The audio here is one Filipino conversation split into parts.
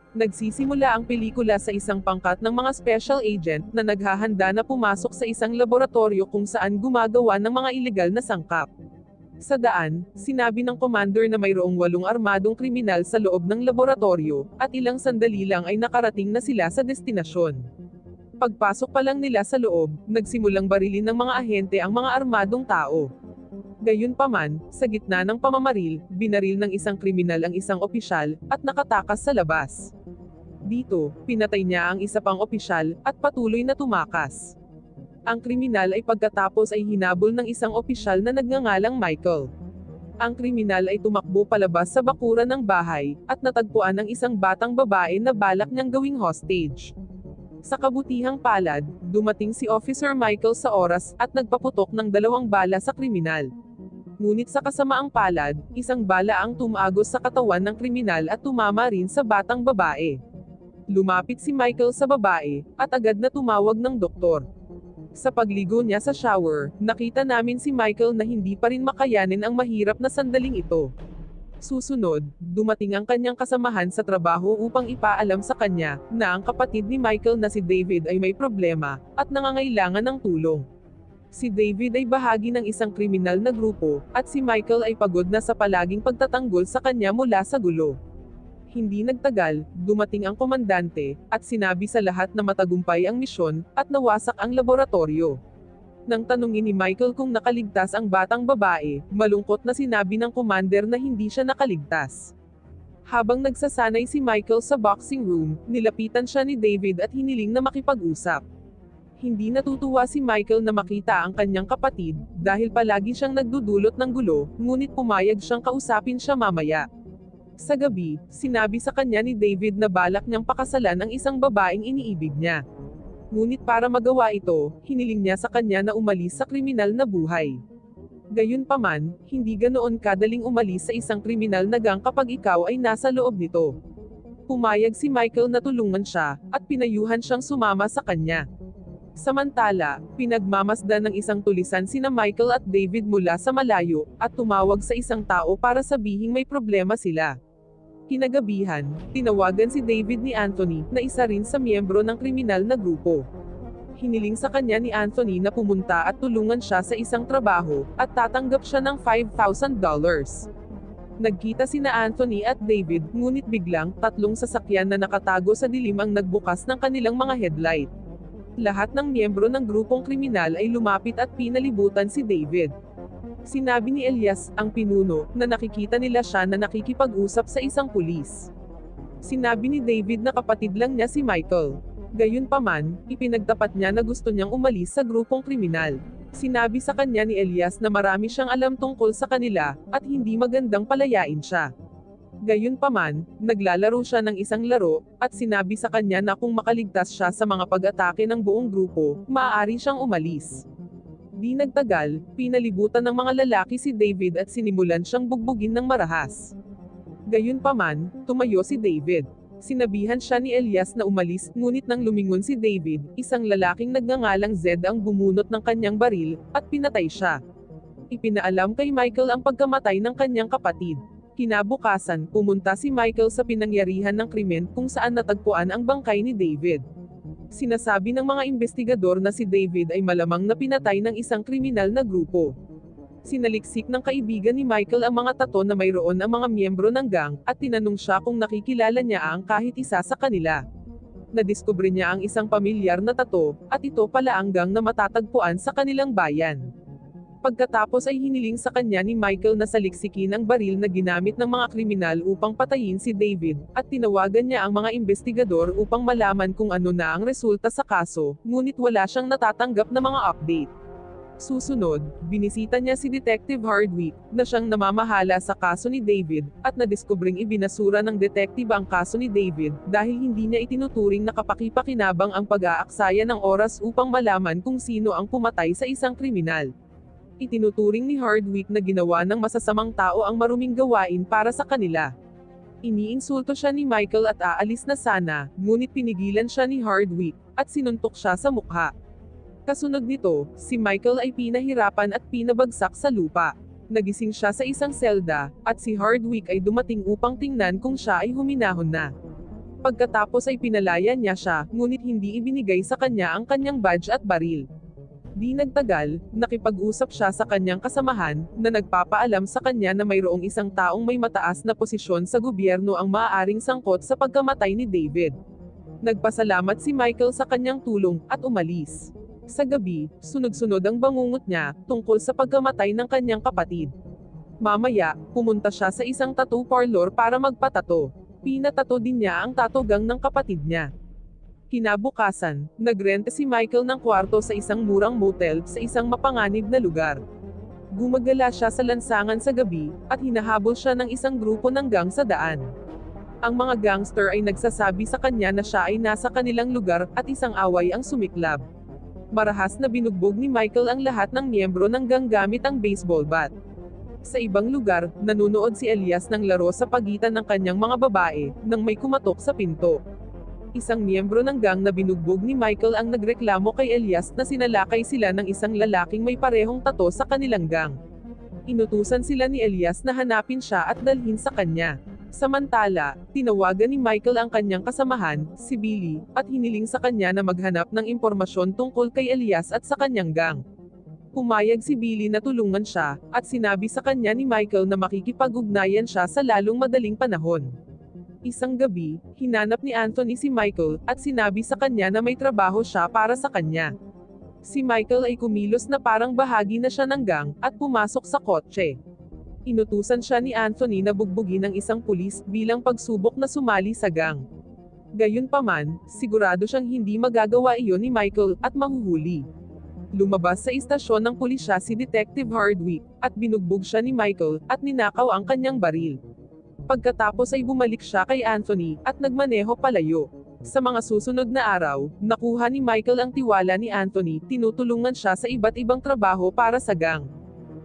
Nagsisimula ang pelikula sa isang pangkat ng mga special agent na naghahanda na pumasok sa isang laboratorio kung saan gumagawa ng mga ilegal na sangkap. Sa daan, sinabi ng commander na mayroong 8 armadong kriminal sa loob ng laboratorio, at ilang sandali lang ay nakarating na sila sa destinasyon. Pagpasok pa lang nila sa loob, nagsimulang barilin ng mga ahente ang mga armadong tao. Gayunpaman, sa gitna ng pamamaril, binaril ng isang kriminal ang isang opisyal, at nakatakas sa labas. Dito, pinatay niya ang isa pang opisyal, at patuloy na tumakas. Ang kriminal ay pagkatapos ay hinabol ng isang opisyal na nagngangalang Michael. Ang kriminal ay tumakbo palabas sa bakuran ng bahay, at natagpuan ng isang batang babae na balak niyang gawing hostage. Sa kabutihang palad, dumating si Officer Michael sa oras, at nagpaputok ng 2 bala sa kriminal. Ngunit sa kasamaang palad, isang bala ang tumagos sa katawan ng kriminal at tumama rin sa batang babae. Lumapit si Michael sa babae, at agad na tumawag ng doktor. Sa pagligo niya sa shower, nakita namin si Michael na hindi pa rin makayanin ang mahirap na sandaling ito. Susunod, dumating ang kanyang kasamahan sa trabaho upang ipaalam sa kanya, na ang kapatid ni Michael na si David ay may problema, at nangangailangan ng tulong. Si David ay bahagi ng isang kriminal na grupo, at si Michael ay pagod na sa palaging pagtatanggol sa kanya mula sa gulo. Hindi nagtagal, dumating ang komandante, at sinabi sa lahat na matagumpay ang misyon, at nawasak ang laboratorio. Nang tanungin ni Michael kung nakaligtas ang batang babae, malungkot na sinabi ng commander na hindi siya nakaligtas. Habang nagsasanay si Michael sa boxing room, nilapitan siya ni David at hiniling na makipag-usap. Hindi natutuwa si Michael na makita ang kanyang kapatid, dahil palagi siyang nagdudulot ng gulo, ngunit pumayag siyang kausapin siya mamaya. Sa gabi, sinabi sa kanya ni David na balak niyang pakasalan ang isang babaeng iniibig niya. Ngunit para magawa ito, hiniling niya sa kanya na umalis sa kriminal na buhay. Gayunpaman, hindi ganoon kadaling umalis sa isang kriminal na gang kapag ikaw ay nasa loob nito. Pumayag si Michael na tulungan siya, at pinayuhan siyang sumama sa kanya. Samantala, pinagmamasdan ng isang tulisan sina Michael at David mula sa malayo, at tumawag sa isang tao para sabihing may problema sila. Kinagabihan, tinawagan si David ni Anthony, na isa rin sa miyembro ng kriminal na grupo. Hiniling sa kanya ni Anthony na pumunta at tulungan siya sa isang trabaho, at tatanggap siya ng $5,000. Nagkita sina Anthony at David, ngunit biglang, 3 sasakyan na nakatago sa dilim ang nagbukas ng kanilang mga headlight. Lahat ng miyembro ng grupong kriminal ay lumapit at pinalibutan si David. Sinabi ni Elias, ang pinuno, na nakikita nila siya na nakikipag-usap sa isang pulis. Sinabi ni David na kapatid lang niya si Michael. Gayunpaman, ipinagtapat niya na gusto niyang umalis sa grupong kriminal. Sinabi sa kanya ni Elias na marami siyang alam tungkol sa kanila, at hindi magandang palayain siya. Gayunpaman, naglalaro siya ng isang laro, at sinabi sa kanya na kung makaligtas siya sa mga pag-atake ng buong grupo, maaari siyang umalis. Di nagtagal, pinalibutan ng mga lalaki si David at sinimulan siyang bugbugin ng marahas. Gayunpaman, tumayo si David. Sinabihan siya ni Elias na umalis, ngunit nang lumingon si David, isang lalaking nagngangalang Zed ang bumunot ng kanyang baril, at pinatay siya. Ipinaalam kay Michael ang pagkamatay ng kanyang kapatid. Kinabukasan, pumunta si Michael sa pinangyarihan ng krimen kung saan natagpuan ang bangkay ni David. Sinasabi ng mga investigador na si David ay malamang na pinatay ng isang kriminal na grupo. Sinaliksik ng kaibigan ni Michael ang mga tato na mayroon ang mga miyembro ng gang, at tinanong siya kung nakikilala niya ang kahit isa sa kanila. Nadiskubre niya ang isang pamilyar na tato, at ito pala ang gang na matatagpuan sa kanilang bayan. Pagkatapos ay hiniling sa kanya ni Michael na saliksikin ang baril na ginamit ng mga kriminal upang patayin si David, at tinawagan niya ang mga investigador upang malaman kung ano na ang resulta sa kaso, ngunit wala siyang natatanggap na mga update. Susunod, binisita niya si Detective Hardwick, na siyang namamahala sa kaso ni David, at nadiskubring ibinasura ng detective ang kaso ni David, dahil hindi niya itinuturing na kapaki-pakinabang ang pag-aaksaya ng oras upang malaman kung sino ang pumatay sa isang kriminal. Itinuturing ni Hardwick na ginawa ng masasamang tao ang maruming gawain para sa kanila. Iniinsulto siya ni Michael at aalis na sana, ngunit pinigilan siya ni Hardwick, at sinuntok siya sa mukha. Kasunod nito, si Michael ay pinahirapan at pinabagsak sa lupa. Nagising siya sa isang selda, at si Hardwick ay dumating upang tingnan kung siya ay huminahon na. Pagkatapos ay pinalaya niya siya, ngunit hindi ibinigay sa kanya ang kanyang badge at baril. Di nagtagal, nakipag-usap siya sa kanyang kasamahan, na nagpapaalam sa kanya na mayroong isang taong may mataas na posisyon sa gobyerno ang maaaring sangkot sa pagkamatay ni David. Nagpasalamat si Michael sa kanyang tulong, at umalis. Sa gabi, sunod-sunod ang bangungot niya, tungkol sa pagkamatay ng kanyang kapatid. Mamaya, pumunta siya sa isang tattoo parlor para magpatato. Pinatato din niya ang tatogang ng kapatid niya. Kinabukasan, nagrenta si Michael ng kwarto sa isang murang motel, sa isang mapanganib na lugar. Gumagala siya sa lansangan sa gabi, at hinahabol siya ng isang grupo ng gang sa daan. Ang mga gangster ay nagsasabi sa kanya na siya ay nasa kanilang lugar, at isang away ang sumiklab. Marahas na binugbog ni Michael ang lahat ng miyembro ng gang gamit ang baseball bat. Sa ibang lugar, nanunood si Elias ng laro sa pagitan ng kanyang mga babae, nang may kumatok sa pinto. Isang miyembro ng gang na binugbog ni Michael ang nagreklamo kay Elias na sinalakay sila ng isang lalaking may parehong tato sa kanilang gang. Inutusan sila ni Elias na hanapin siya at dalhin sa kanya. Samantala, tinawagan ni Michael ang kanyang kasamahan, si Billy, at hiniling sa kanya na maghanap ng impormasyon tungkol kay Elias at sa kanyang gang. Pumayag si Billy na tulungan siya, at sinabi sa kanya ni Michael na makikipag-ugnayan siya sa lalong madaling panahon. Isang gabi, hinanap ni Anthony si Michael, at sinabi sa kanya na may trabaho siya para sa kanya. Si Michael ay kumilos na parang bahagi na siya ng gang, at pumasok sa kotse. Inutusan siya ni Anthony na bugbugin ng isang pulis, bilang pagsubok na sumali sa gang. Gayunpaman, sigurado siyang hindi magagawa iyon ni Michael, at mahuhuli. Lumabas sa istasyon ng pulisya si Detective Hardwick, at binugbog siya ni Michael, at ninakaw ang kanyang baril. Pagkatapos ay bumalik siya kay Anthony, at nagmaneho palayo. Sa mga susunod na araw, nakuha ni Michael ang tiwala ni Anthony, tinutulungan siya sa iba't ibang trabaho para sa gang.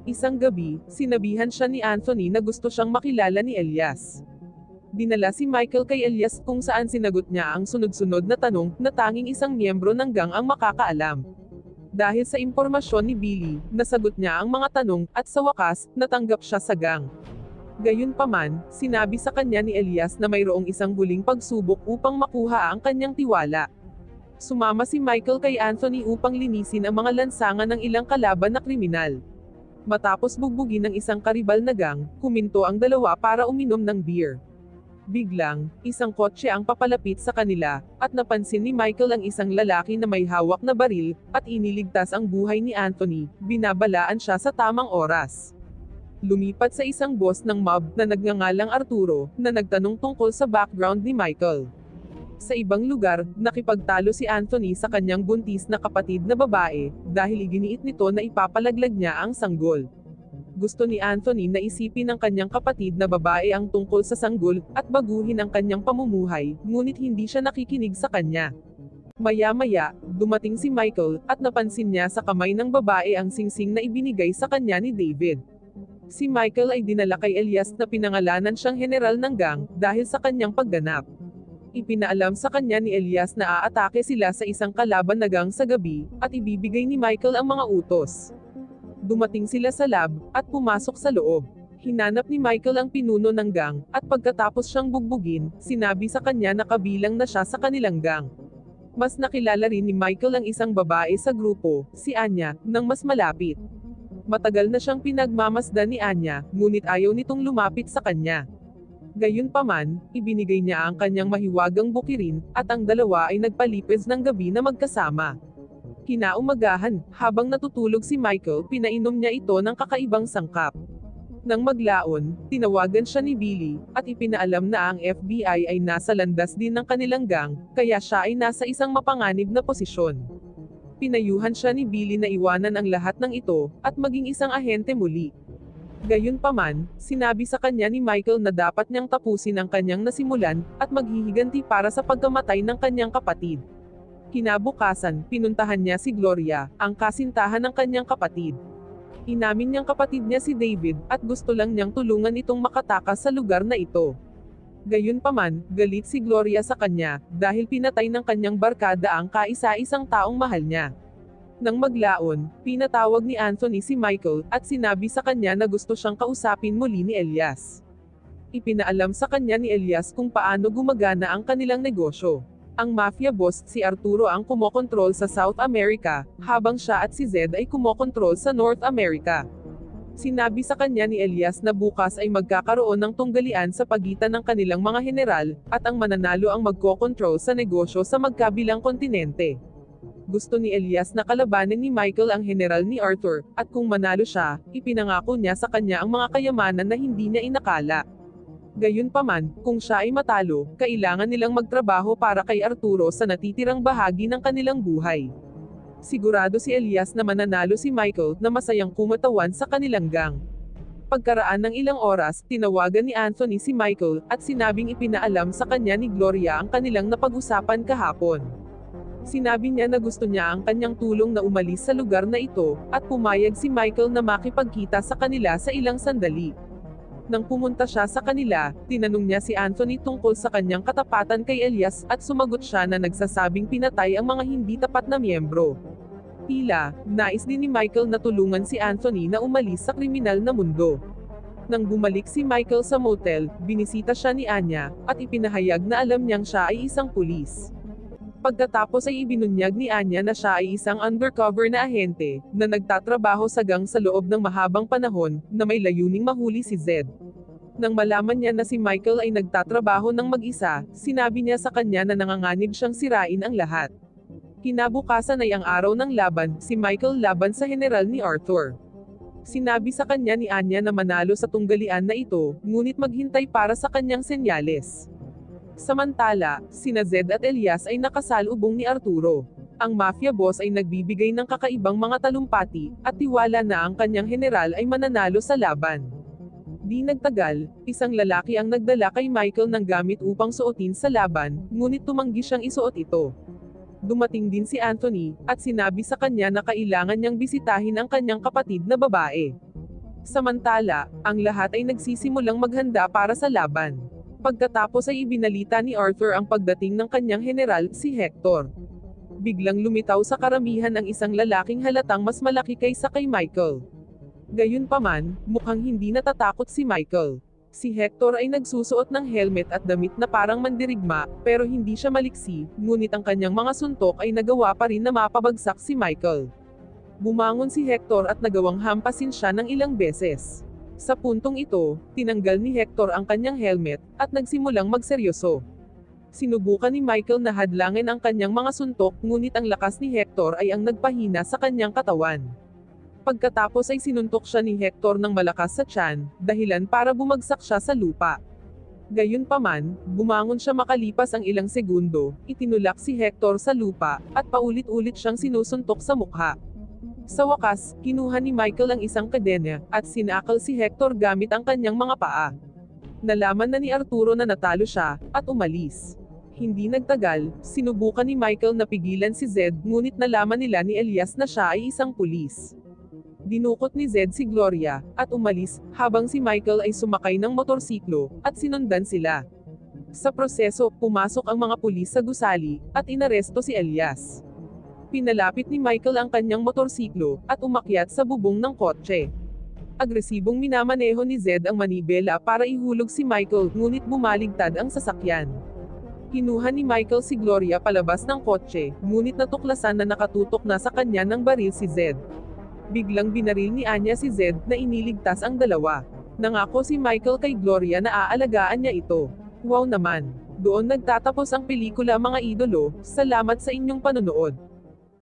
Isang gabi, sinabihan siya ni Anthony na gusto siyang makilala ni Elias. Dinala si Michael kay Elias kung saan sinagot niya ang sunod-sunod na tanong, na tanging isang miyembro ng gang ang makakaalam. Dahil sa impormasyon ni Billy, nasagot niya ang mga tanong, at sa wakas, natanggap siya sa gang. Gayunpaman, sinabi sa kanya ni Elias na mayroong isang huling pagsubok upang makuha ang kanyang tiwala. Sumama si Michael kay Anthony upang linisin ang mga lansangan ng ilang kalaban na kriminal. Matapos bugbugin ng isang karibal na gang, huminto ang dalawa para uminom ng beer. Biglang, isang kotse ang papalapit sa kanila, at napansin ni Michael ang isang lalaki na may hawak na baril, at iniligtas ang buhay ni Anthony, binabalaan siya sa tamang oras. Lumipat sa isang boss ng mob na nagngangalang Arturo, na nagtanong tungkol sa background ni Michael. Sa ibang lugar, nakipagtalo si Anthony sa kanyang buntis na kapatid na babae, dahil iginiit nito na ipapalaglag niya ang sanggol. Gusto ni Anthony na isipin ng kanyang kapatid na babae ang tungkol sa sanggol, at baguhin ang kanyang pamumuhay, ngunit hindi siya nakikinig sa kanya. Maya-maya, dumating si Michael, at napansin niya sa kamay ng babae ang singsing na ibinigay sa kanya ni David. Si Michael ay dinala kay Elias na pinangalanan siyang general ng gang, dahil sa kanyang pagganap. Ipinaalam sa kanya ni Elias na aatake sila sa isang kalaban na gang sa gabi, at ibibigay ni Michael ang mga utos. Dumating sila sa lab, at pumasok sa loob. Hinanap ni Michael ang pinuno ng gang, at pagkatapos siyang bugbugin, sinabi sa kanya na kabilang na siya sa kanilang gang. Mas nakilala rin ni Michael ang isang babae sa grupo, si Anya, nang mas malapit. Matagal na siyang pinagmamasdan ni Anya, ngunit ayaw nitong lumapit sa kanya. Gayunpaman, ibinigay niya ang kanyang mahiwagang bukirin, at ang dalawa ay nagpalipis ng gabi na magkasama. Kinaumagahan, habang natutulog si Michael, pinainom niya ito ng kakaibang sangkap. Nang maglaon, tinawagan siya ni Billy, at ipinaalam na ang FBI ay nasa landas din ng kanilang gang, kaya siya ay nasa isang mapanganib na posisyon. Pinayuhan siya ni Billy na iwanan ang lahat ng ito, at maging isang ahente muli. Gayunpaman, sinabi sa kanya ni Michael na dapat niyang tapusin ang kanyang nasimulan, at maghihiganti para sa pagkamatay ng kanyang kapatid. Kinabukasan, pinuntahan niya si Gloria, ang kasintahan ng kanyang kapatid. Inamin niyang kapatid niya si David, at gusto lang niyang tulungan itong makatakas sa lugar na ito. Gayunpaman, galit si Gloria sa kanya, dahil pinatay ng kanyang barkada ang kaisa-isang taong mahal niya. Nang maglaon, pinatawag ni Anthony si Michael, at sinabi sa kanya na gusto siyang kausapin muli ni Elias. Ipinaalam sa kanya ni Elias kung paano gumagana ang kanilang negosyo. Ang mafia boss si Arturo ang kumokontrol sa South America, habang siya at si Zed ay kumokontrol sa North America. Sinabi sa kanya ni Elias na bukas ay magkakaroon ng tunggalian sa pagitan ng kanilang mga general, at ang mananalo ang magkokontrol sa negosyo sa magkabilang kontinente. Gusto ni Elias na kalabanin ni Michael ang general ni Arthur, at kung manalo siya, ipinangako niya sa kanya ang mga kayamanan na hindi niya inakala. Gayunpaman, kung siya ay matalo, kailangan nilang magtrabaho para kay Arturo sa natitirang bahagi ng kanilang buhay. Sigurado si Elias na mananalo si Michael na masayang kumatawan sa kanilang gang. Pagkaraan ng ilang oras, tinawagan ni Anthony si Michael, at sinabing ipinaalam sa kanya ni Gloria ang kanilang napag-usapan kahapon. Sinabi niya na gusto niya ang kanyang tulong na umalis sa lugar na ito, at pumayag si Michael na makipagkita sa kanila sa ilang sandali. Nang pumunta siya sa kanila, tinanong niya si Anthony tungkol sa kanyang katapatan kay Elias at sumagot siya na nagsasabing pinatay ang mga hindi tapat na miyembro. Tila, nais din ni Michael na tulungan si Anthony na umalis sa kriminal na mundo. Nang bumalik si Michael sa motel, binisita siya ni Anya, at ipinahayag na alam niyang siya ay isang pulis. Pagkatapos ay ibinunyag ni Anya na siya ay isang undercover na ahente, na nagtatrabaho sa gang sa loob ng mahabang panahon, na may layuning mahuli si Zed. Nang malaman niya na si Michael ay nagtatrabaho ng mag-isa, sinabi niya sa kanya na nanganganib siyang sirain ang lahat. Kinabukasan ay ang araw ng laban, si Michael laban sa general ni Arthur. Sinabi sa kanya ni Anya na manalo sa tunggalian na ito, ngunit maghintay para sa kanyang senyales. Samantala, sina Zed at Elias ay nakasalubong ni Arturo. Ang mafia boss ay nagbibigay ng kakaibang mga talumpati, at tiwala na ang kanyang general ay mananalo sa laban. Di nagtagal, isang lalaki ang nagdala kay Michael ng gamit upang suotin sa laban, ngunit tumanggi siyang isuot ito. Dumating din si Anthony, at sinabi sa kanya na kailangan niyang bisitahin ang kanyang kapatid na babae. Samantala, ang lahat ay nagsisimulang maghanda para sa laban. Pagkatapos ay ibinalita ni Arthur ang pagdating ng kanyang general, si Hector. Biglang lumitaw sa karamihan ang isang lalaking halatang mas malaki kaysa kay Michael. Gayunpaman, mukhang hindi natatakot si Michael. Si Hector ay nagsusuot ng helmet at damit na parang mandirigma, pero hindi siya maliksi, ngunit ang kanyang mga suntok ay nagawa pa rin na mapabagsak si Michael. Bumangon si Hector at nagawang hampasin siya ng ilang beses. Sa puntong ito, tinanggal ni Hector ang kanyang helmet, at nagsimulang magseryoso. Sinubukan ni Michael na hadlangin ang kanyang mga suntok, ngunit ang lakas ni Hector ay ang nagpahina sa kanyang katawan. Pagkatapos ay sinuntok siya ni Hector ng malakas sa tiyan, dahilan para bumagsak siya sa lupa. Gayunpaman, bumangon siya makalipas ang ilang segundo, itinulak si Hector sa lupa, at paulit-ulit siyang sinusuntok sa mukha. Sa wakas, kinuha ni Michael ang isang kadena, at sinakal si Hector gamit ang kanyang mga paa. Nalaman na ni Arturo na natalo siya, at umalis. Hindi nagtagal, sinubukan ni Michael na pigilan si Zed, ngunit nalaman nila ni Elias na siya ay isang pulis. Dinukot ni Zed si Gloria, at umalis, habang si Michael ay sumakay ng motorsiklo, at sinundan sila. Sa proseso, pumasok ang mga pulis sa gusali, at inaresto si Elias. Pinalapit ni Michael ang kanyang motorsiklo, at umakyat sa bubong ng kotse. Agresibong minamaneho ni Zed ang manibela para ihulog si Michael, ngunit bumaligtad ang sasakyan. Kinuha ni Michael si Gloria palabas ng kotse, ngunit natuklasan na nakatutok na sa kanya ng baril si Zed. Biglang binaril ni Anya si Zed, na iniligtas ang dalawa. Nangako si Michael kay Gloria na aalagaan niya ito. Wow naman! Doon nagtatapos ang pelikula mga idolo, salamat sa inyong panonood.